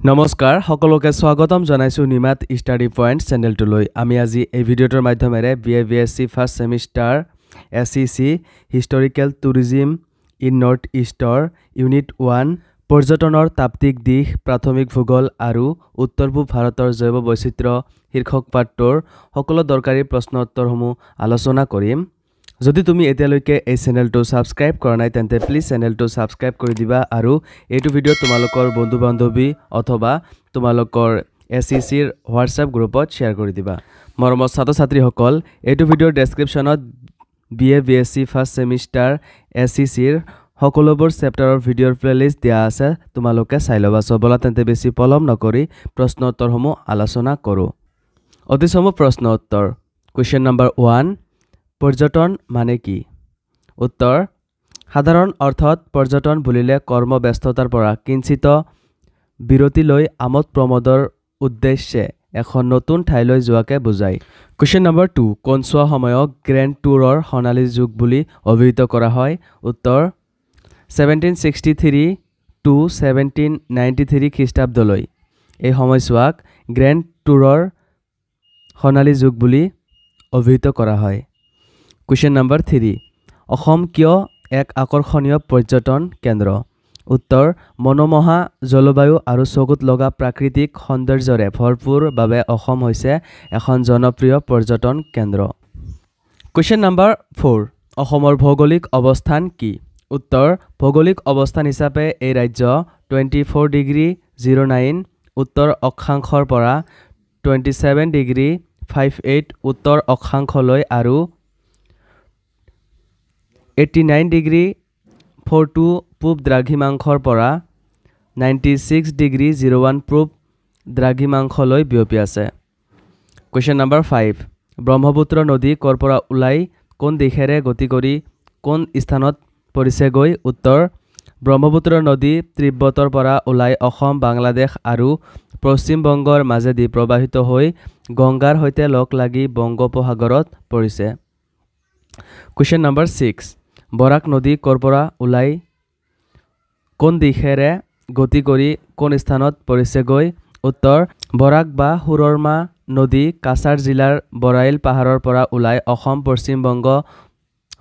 নমস্কাৰ সকলোকে স্বাগতম জনাইছো নিমাত ষ্টাডি পইণ্ট চেনেলটোলৈ আমি আজি এই ভিডিঅ'টোৰ মাধ্যমেৰে BA-BSc first semester SEC historical tourism in north ইষ্টৰ ইউনিট 1 পৰ্যটনৰ তাত্ত্বিক দিশ প্ৰাথমিক ভূগোল আৰু উত্তৰ পূব ভাৰতৰ জৈৱ বৈচিত্ৰ্য শীৰ্ষক পাঠটোৰ সকলো দৰকাৰী প্ৰশ্ন উত্তৰসমূহ আলোচনা কৰিম। যদি তুমি এতিয়ালৈকে এই চেনেলটো সাবস্ক্ৰাইব কৰা নাই তেন্তে প্লিজ চেনেলটো সাবস্ক্ৰাইব কৰি দিবা আৰু এইটো ভিডিও তোমালোকৰ বন্ধু বান্ধৱী অথবা তোমালোকৰ SECৰ হোৱাটছআপ গ্ৰুপত শ্বেয়াৰ কৰি দিবা। মৰমৰ ছাত্ৰ ছাত্ৰীসকল এইটো ভিডিওৰ ডেসক্ৰিপশ্যনত BA-BSc ফাৰ্ষ্ট সেমিষ্টাৰ SECৰ সকলোবোৰ চেপ্টাৰৰ ভিডিওৰ প্লেলিষ্ট দিয়া আছে, তোমালোকে চাই ল'বা। বলা তেন্তে বেছি পলম নকৰি প্ৰশ্ন উত্তৰসমূহ আলোচনা কৰোঁ। অতিসমূহ প্ৰশ্ন উত্তৰ। কুৱেশ্যন নম্বৰ 1, পৰ্যটন মানে কি? উত্তৰ, সাধাৰণ অৰ্থত পৰ্যটন বুলিলে কৰ্মব্যস্ততাৰ পৰা কিঞ্চিত বিৰতি লৈ আমোদ প্ৰমোদৰ উদ্দেশ্যে এখন নতুন ঠাইলৈ যোৱাকে বুজায়। কুৱেশ্যন নম্বৰ 2, কোনছোৱা সময়ক গ্ৰেণ্ড ট্যুৰৰ সোণালী যুগ বুলি অভিহিত কৰা হয়? উত্তৰ, 1763 to 1793 খ্ৰীষ্টাব্দলৈ এই সময়ছোৱাক গ্ৰেণ্ড ট্যুৰৰ সোণালী যুগ বুলি অভিহিত কৰা হয়। কুৱেশ্যন নম্বৰ 3, অসম কিয় এক আকৰ্ষণীয় পৰ্যটন কেন্দ্ৰ? উত্তৰ, মনোমোহা জলবায়ু আৰু চকুত লগা প্ৰাকৃতিক সৌন্দৰ্যৰে ভৰপূৰ বাবে অসম হৈছে এখন জনপ্ৰিয় পৰ্যটন কেন্দ্ৰ। কুৱেশ্যন নম্বৰ 4, অসমৰ ভৌগোলিক অৱস্থান কি? উত্তৰ, ভৌগোলিক অৱস্থান হিচাপে এই ৰাজ্য 24°09 উত্তৰ অক্ষাংশৰ পৰা 27°58 উত্তৰ অক্ষাংশলৈ আৰু 89°42 পূব দ্ৰাঘিমাংশৰ পৰা 96°01 পূব দ্ৰাঘিমাংশলৈ বিয়পি আছে। কুৱেশ্যন নম্বৰ 5, ব্ৰহ্মপুত্ৰ নদী ক'ৰ পৰা ওলাই কোন দিশেৰে গতি কৰি কোন স্থানত পৰিছেগৈ? উত্তৰ, ব্ৰহ্মপুত্ৰ নদী তিব্বতৰ পৰা ওলাই অসম, বাংলাদেশ আৰু পশ্চিম বংগৰ মাজেদি প্ৰবাহিত হৈ গংগাৰ সৈতে লগ লাগি বংগোপসাগৰত পৰিছে। কুৱেশ্যন নম্বৰ 6, বৰাক নদী ক'ৰ পৰা ওলাই কোন দিশেৰে গতি কৰি কোন স্থানত পৰিছেগৈ? উত্তৰ, বৰাক বা সুৰমা নদী কাছাৰ জিলাৰ বৰাইল পাহাৰৰ পৰা ওলাই অসম, পশ্চিম বংগ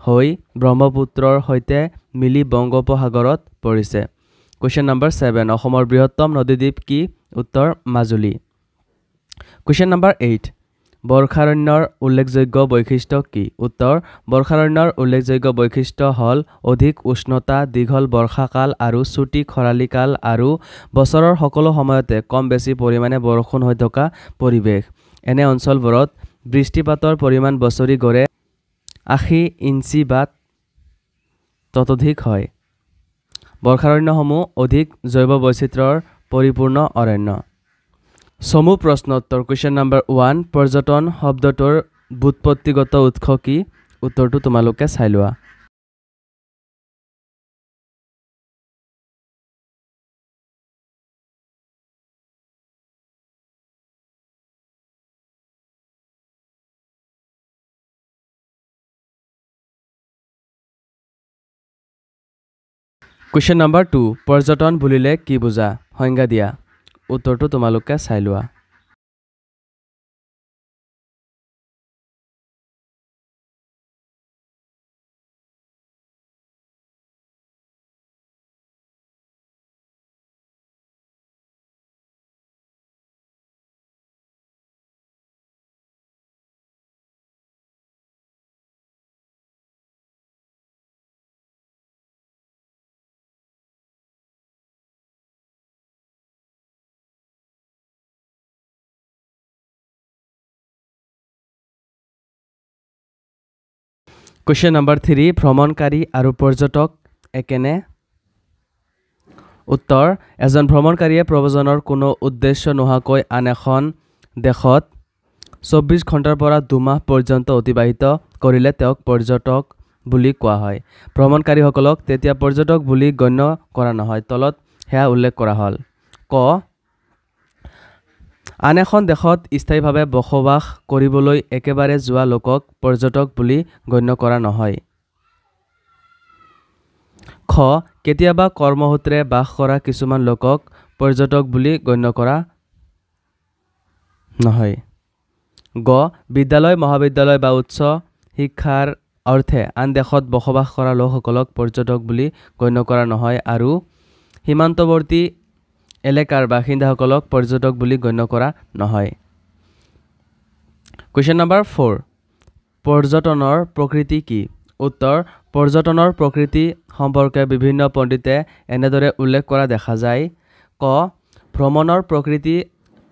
হৈ ব্ৰহ্মপুত্ৰৰ সৈতে মিলি বংগোপসাগৰত পৰিছে। কুৱেশ্যন নম্বৰ 7, অসমৰ বৃহত্তম নদীদ্বীপ কি? উত্তৰ, মাজুলী। কুৱেশ্যন নম্বৰ 8, বৰ্ষাৰণ্যৰ উল্লেখযোগ্য বৈশিষ্ট্য কি? উত্তৰ, বৰ্ষাৰণ্যৰ উল্লেখযোগ্য বৈশিষ্ট্য হ'ল অধিক উষ্ণতা, দীঘল বৰ্ষাকাল আৰু চুটি খৰালি কাল আৰু বছৰৰ সকলো সময়তে কম বেছি পৰিমাণে বৰষুণ হৈ থকা পৰিৱেশ। এনে অঞ্চলবোৰত বৃষ্টিপাতৰ পৰিমাণ বছৰি গড়ে 80 ইঞ্চি বা ততোধিক হয়। বৰ্ষাৰণ্যসমূহ অধিক জৈৱ বৈচিত্ৰ্যৰ পৰিপূৰ্ণ অৰণ্য। চমু প্ৰশ্ন উত্তৰ। কুৱেশ্যন নম্বৰ 1, পৰ্যটন শব্দটোৰ ব্যুৎপত্তিগত উৎস কি? উত্তৰটো তোমালোকে চাই লোৱা। কুৱেশ্যন নম্বৰ 2, পৰ্যটন বুলিলে কি বুজা? সংজ্ঞা দিয়া। উত্তৰটো তোমালোকে চাই লোৱা। কুৱেশ্যন নম্বৰ 3, ভ্ৰমণকাৰী আৰু পৰ্যটক একেনে? উত্তৰ, এজন ভ্ৰমণকাৰীয়ে প্ৰব্ৰজনৰ কোনো উদ্দেশ্য নোহোৱাকৈ আন এখন দেশত 24 ঘণ্টাৰ পৰা 2 মাহ পৰ্যন্ত অতিবাহিত কৰিলে তেওঁক পৰ্যটক বুলি কোৱা হয়। ভ্ৰমণকাৰীসকলক তেতিয়া পৰ্যটক বুলি গণ্য কৰা নহয়। তলত সেয়া উল্লেখ কৰা হ'ল। ক, আন এখন দেশত স্থায়ীভাৱে বসবাস কৰিবলৈ একেবাৰে যোৱা লোকক পৰ্যটক বুলি গণ্য কৰা নহয়। খ, কেতিয়াবা কৰ্মসূত্ৰে বাস কৰা কিছুমান লোকক পৰ্যটক বুলি গণ্য কৰা নহয় গ বিদ্যালয় মহাবিদ্যালয় বা উচ্চ শিক্ষাৰ অৰ্থে আন দেশত বসবাস কৰা লোকসকলক পৰ্যটক বুলি গণ্য কৰা নহয় আৰু সীমান্তৱৰ্তী এলেকাৰ বাসিন্দাসকলক পৰ্যটক বুলি গণ্য কৰা নহয় কোৱেশ্চন নম্বৰ 4 পৰ্যটনৰ প্ৰকৃতি কি উত্তৰ পৰ্যটনৰ প্ৰকৃতি সম্পৰ্কে বিভিন্ন পণ্ডিতে এনেদৰে উল্লেখ কৰা দেখা যায় ক ভ্ৰমণৰ প্ৰকৃতি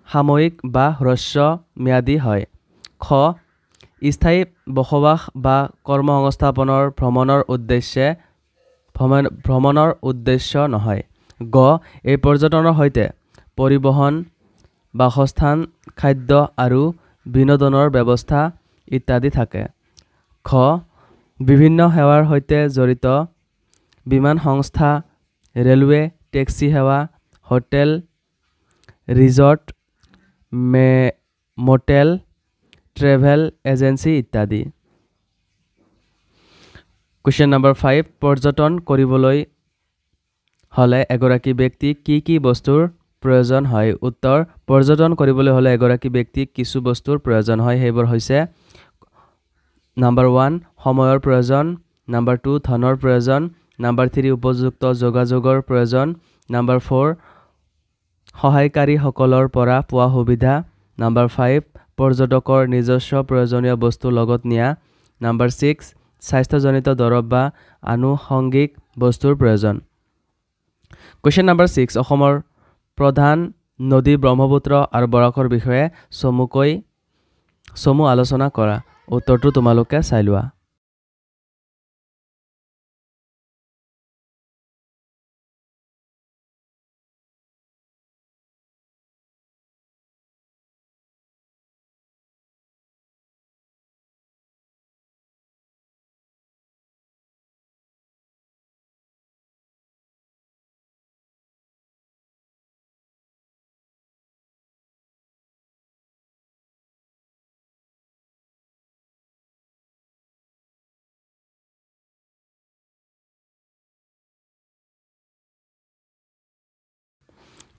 সাময়িক বা হ্ৰস্বম্যাদী হয় খ স্থায়ী বসবাস বা কৰ্মসংস্থাপনৰ ভ্ৰমণৰ উদ্দেশ্য নহয় গ এই পৰ্যটনৰ সৈতে পৰিবহণ বাসস্থান খাদ্য আৰু বিনোদনৰ ব্যৱস্থা ইত্যাদি থাকে খ বিভিন্ন সেৱাৰ সৈতে জড়িত বিমান সংস্থা ৰেলৱে টেক্সি সেৱা hotel resort motel travel agency ইত্যাদি কোৱেশ্চন নম্বৰ 5 পৰ্যটন কৰিবলৈ হলে এগৰাকী ব্যক্তিক কি বস্তুৰ প্ৰয়োজন হয় উত্তৰ পৰ্যটন কৰিবলৈ হলে এগৰাকী ব্যক্তিক কিছু বস্তুৰ প্ৰয়োজন হয় সেইবোৰ হৈছে নম্বৰ 1 সময়ৰ প্ৰয়োজন নম্বৰ 2 ধনৰ প্ৰয়োজন নম্বৰ 3 উপযুক্ত যোগাযোগৰ প্ৰয়োজন নম্বৰ 4 সহায়কাৰীসকলৰ পৰা পোৱা সুবিধা নম্বৰ 5 পৰ্যটকৰ নিজস্ব প্ৰয়োজনীয় বস্তু লগত নিয়া নম্বৰ 6 স্বাস্থ্যজনিত দৰৱ বা আনুষংগিক বস্তুৰ প্ৰয়োজন কোৱেশ্চন নম্বৰ 6 অসমৰ প্ৰধান নদী ব্ৰহ্মপুত্ৰ আৰু বৰাকৰ বিষয়ে চমু আলোচনা কৰা উত্তৰটো তোমালোকে চাই লোৱা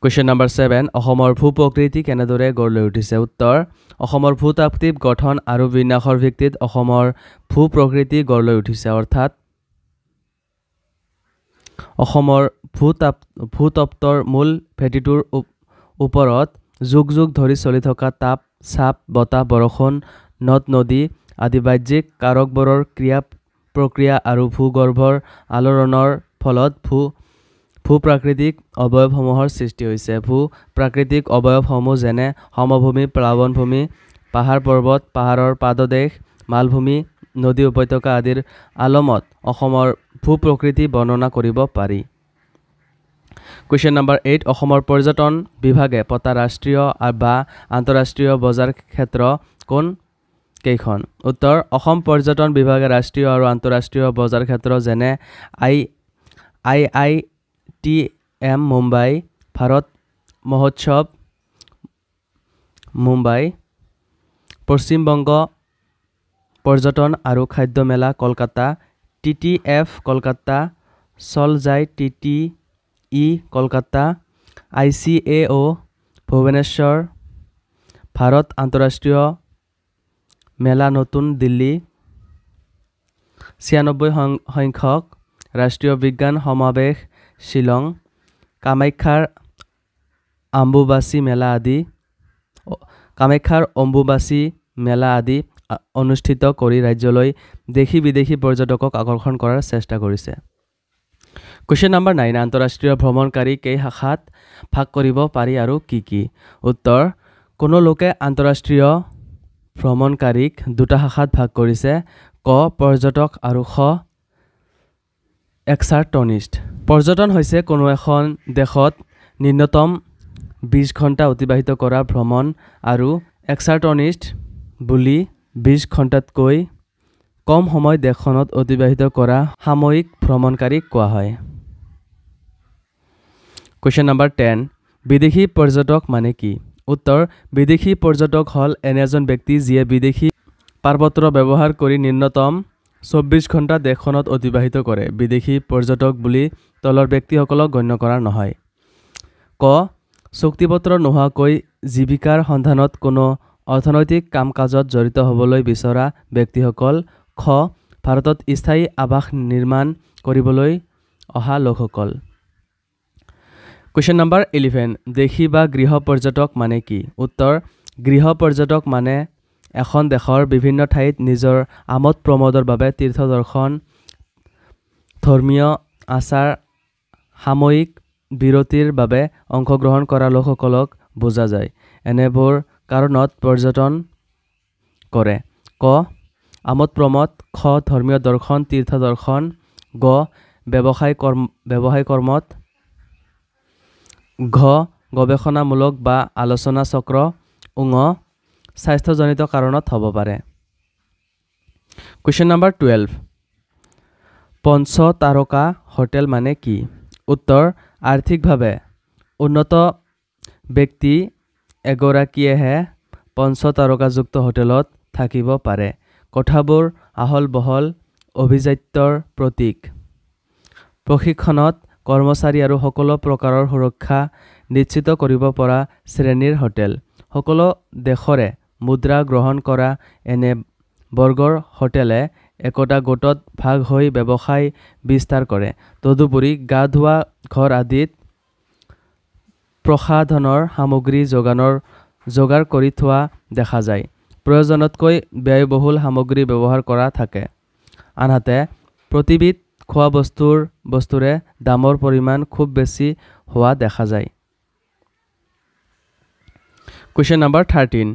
Question number 7 অসমৰ ভূ-প্ৰকৃতি কেনেদৰে গঢ় লৈ উঠিছে উত্তৰ অসমৰ ভূতাত্ত্বিক গঠন আৰু বিন্যাসৰ ভিত্তিত অসমৰ ভূ-প্ৰকৃতি গঢ় লৈ উঠিছে অৰ্থাৎ অসমৰ ভূতত্ত্বৰ মূল ভেটিটোৰ ওপৰত যুগ ধৰি চলি থকা তাপ চাপ বতাহ বৰষুণ নদ-নদী আদি বাহ্যিক কাৰকবোৰৰ ক্ৰিয়া প্ৰক্ৰিয়া আৰু ভূগৰ্ভৰ আলোড়নৰ ফলত ভূ-প্ৰাকৃতিক অৱয়ৱসমূহৰ সৃষ্টি হৈছে ভূ-প্ৰাকৃতিক অৱয়ৱসমূহ যেনে সমভূমি প্লাৱনভূমি পাহাৰ পৰ্বত পাহাৰৰ পাদদেশ মালভূমি নদী উপত্যকা আদিৰ আলমত অসমৰ ভূ-প্ৰকৃতি বৰ্ণনা কৰিব পাৰি Question number 8 অসমৰ পৰ্যটন বিভাগে পতা ৰাষ্ট্ৰীয় বা আন্তঃৰাষ্ট্ৰীয় বজাৰ ক্ষেত্ৰ কোন কেইখন উত্তৰ অসম পৰ্যটন বিভাগে ৰাষ্ট্ৰীয় আৰু আন্তঃৰাষ্ট্ৰীয় বজাৰ ক্ষেত্ৰ যেনে IITM মুম্বাই ভাৰত মহোৎসৱ মুম্বাই পশ্চিম বংগ পৰ্যটন আৰু খাদ্য মেলা Kolkata TTF Kolkata সলজাই TTE Kolkata ICAO Bhubaneswar Bharat আন্তঃৰাষ্ট্ৰীয় মেলা নতুন দিল্লী 96 সংখ্যক ৰাষ্ট্ৰীয় বিজ্ঞান সমাৱেশ শিলং কামাখ্যাৰ অম্বুবাচী মেলা আদি অনুষ্ঠিত কৰি ৰাজ্যলৈ দেশী বিদেশী পৰ্যটকক আকৰ্ষণ কৰাৰ চেষ্টা কৰিছে Question number 9 আন্তঃৰাষ্ট্ৰীয় ভ্ৰমণকাৰী কেই শাখাত ভাগ কৰিব পাৰি আৰু কি উত্তৰ কোনো লোকে আন্তঃৰাষ্ট্ৰীয় ভ্ৰমণকাৰীক দুটা শাখাত ভাগ কৰিছে ক পৰ্যটক আৰু খ এক্সাৰটনিষ্ট পৰ্যটন হৈছে কোনো এখন দেশত ন্যূনতম 20 ঘণ্টা অতিবাহিত কৰা ভ্ৰমণ আৰু এক্সাৰটনিষ্ট বুলি 20 ঘণ্টাতকৈ কম সময় দেশখনত অতিবাহিত কৰা সাময়িক ভ্ৰমণকাৰীক কোৱা হয় Question number 10 বিদেশী পৰ্যটক মানে কি উত্তৰ বিদেশী পৰ্যটক হল এনে এজন ব্যক্তি যিয়ে বিদেশী পাৰপত্ৰ ব্যৱহাৰ কৰি ন্যূনতম 24 ঘণ্টা দেশখনত অতিবাহিত কৰে বিদেশী পৰ্যটক বুলি তলৰ ব্যক্তিসকলক গণ্য কৰা নহয় ক চুক্তিপত্ৰ নোহোৱাকৈ জীৱিকাৰ সন্ধানত কোনো অৰ্থনৈতিক কাম-কাজত জড়িত হ'বলৈ বিচৰা ব্যক্তিসকল। খ ভাৰতত স্থায়ী আৱাস নিৰ্মাণ কৰিবলৈ অহা লোকসকল। কুৱেশ্যন নম্বৰ 11 দেশী বা গৃহ পৰ্যটক মানে কি? উত্তৰ গৃহ পৰ্যটক মানে এখন দেশৰ বিভিন্ন ঠাইত নিজৰ আমোদ প্ৰমোদৰ বাবে তীৰ্থ দৰ্শন, ধৰ্মীয় আচাৰ, সাময়িক বিৰতিৰ বাবে অংশগ্ৰহণ কৰা লোকসকলক বুজা যায়। এনেবোৰ কাৰণত পৰ্যটন কৰে। ক আমোদ প্ৰমোদ, খ ধৰ্মীয় দৰ্শন, তীৰ্থ দৰ্শন, গ ব্যৱসায় কৰ্মত, ঘ গৱেষণামূলক বা আলোচনা চক্ৰ, ঙ স্বাস্থ্যজনিত কাৰণত হ'ব পাৰে। কুৱেশ্যন নম্বৰ 12 পঞ্চতাৰকা হোটেল মানে কি? উত্তৰ আৰ্থিকভাৱে উন্নত ব্যক্তি এগৰাকীয়েহে পঞ্চতাৰকাযুক্ত হোটেলত থাকিব পাৰে। কোঠাবোৰ আহল বহল, অভিজাত্যৰ প্ৰতীক। প্ৰশিক্ষণত কৰ্মচাৰী আৰু সকলো প্ৰকাৰৰ সুৰক্ষা নিশ্চিত কৰিব পৰা শ্ৰেণীৰ হোটেল। সকলো দেশৰে মুদ্ৰা গ্ৰহণ কৰা এনে বৰ্গৰ হোটেলে একোটা গোটত ভাগ হৈ ব্যৱসায় বিস্তাৰ কৰে। তদুপৰি গা ধোৱা ঘৰ আদিত প্ৰসাধনৰ সামগ্ৰী যোগাৰ কৰি থোৱা দেখা যায়। প্ৰয়োজনতকৈ ব্যয়বহুল সামগ্ৰী ব্যৱহাৰ কৰা থাকে। আনহাতে প্ৰতিবিধ খোৱা বস্তুৰে দামৰ পৰিমাণ খুব বেছি হোৱা দেখা যায়। কুৱেশ্যন নম্বৰ 13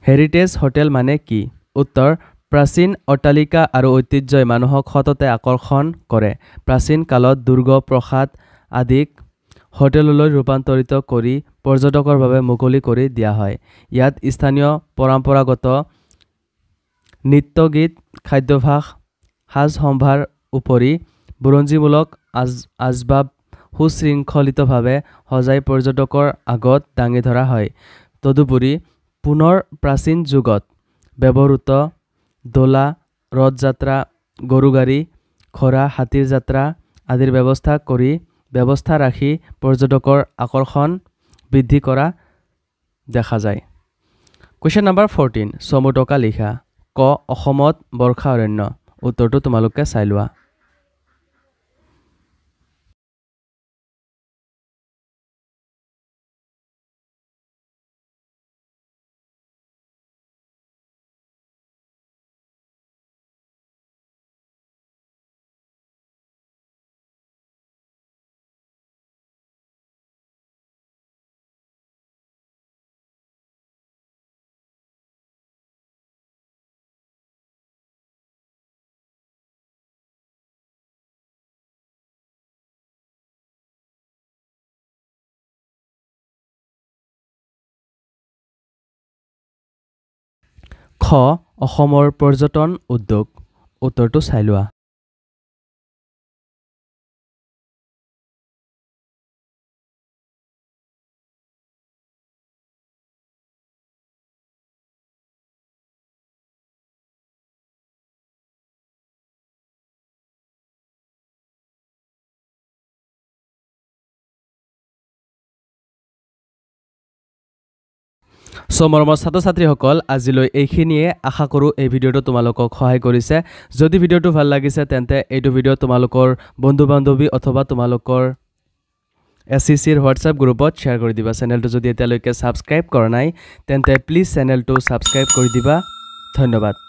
হেৰিটেজ হোটেল মানে কি? উত্তৰ প্ৰাচীন অট্টালিকা আৰু ঐতিহ্যই মানুহক সততে আকৰ্ষণ কৰে। প্ৰাচীন কালত দুৰ্গ, প্ৰাসাদ আদিক হোটেললৈ ৰূপান্তৰিত কৰি পৰ্যটকৰ বাবে মুকলি কৰি দিয়া হয়। ইয়াত স্থানীয় পৰম্পৰাগত নৃত্য, গীত, খাদ্যাভ্যাস, সাজ সম্ভাৰ উপৰি বুৰঞ্জীমূলক আচবাব সুশৃংখলিতভাৱে সজাই পৰ্যটকৰ আগত দাঙি ধৰা হয়। তদুপৰি পুনৰ প্ৰাচীন যুগত ব্যৱহৃত দোলা, ৰথযাত্ৰা, গৰুগাড়ী, ঘোঁৰা, হাতীৰ যাত্ৰা আদিৰ ব্যৱস্থা ৰাখি পৰ্যটকৰ আকৰ্ষণ বৃদ্ধি কৰা দেখা যায়। কুৱেশ্যন নম্বৰ 14 চমু টকা লিখা। ক অসমত বৰ্ষা অৰণ্য। উত্তৰটো তোমালোকে চাই লোৱা। খ অসমৰ পৰ্যটন উদ্যোগ। উত্তৰটো চাই লোৱা। মৰমৰ ছাত্ৰ ছাত্ৰীসকল আজিলৈ এইখিনিয়ে। আশা কৰোঁ এই ভিডিঅ'টো তোমালোকক সহায় কৰিছে। যদি ভিডিঅ'টো ভাল লাগিছে তেন্তে এইটো ভিডিঅ' তোমালোকৰ বন্ধু বান্ধৱী অথবা তোমালোকৰ SCCৰ হোৱাটছআপ গ্ৰুপত শ্বেয়াৰ কৰি দিবা। চেনেলটো যদি এতিয়ালৈকে ছাবস্ক্ৰাইব কৰা নাই তেন্তে প্লিজ চেনেলটো ছাবস্ক্ৰাইব কৰি দিবা। ধন্যবাদ।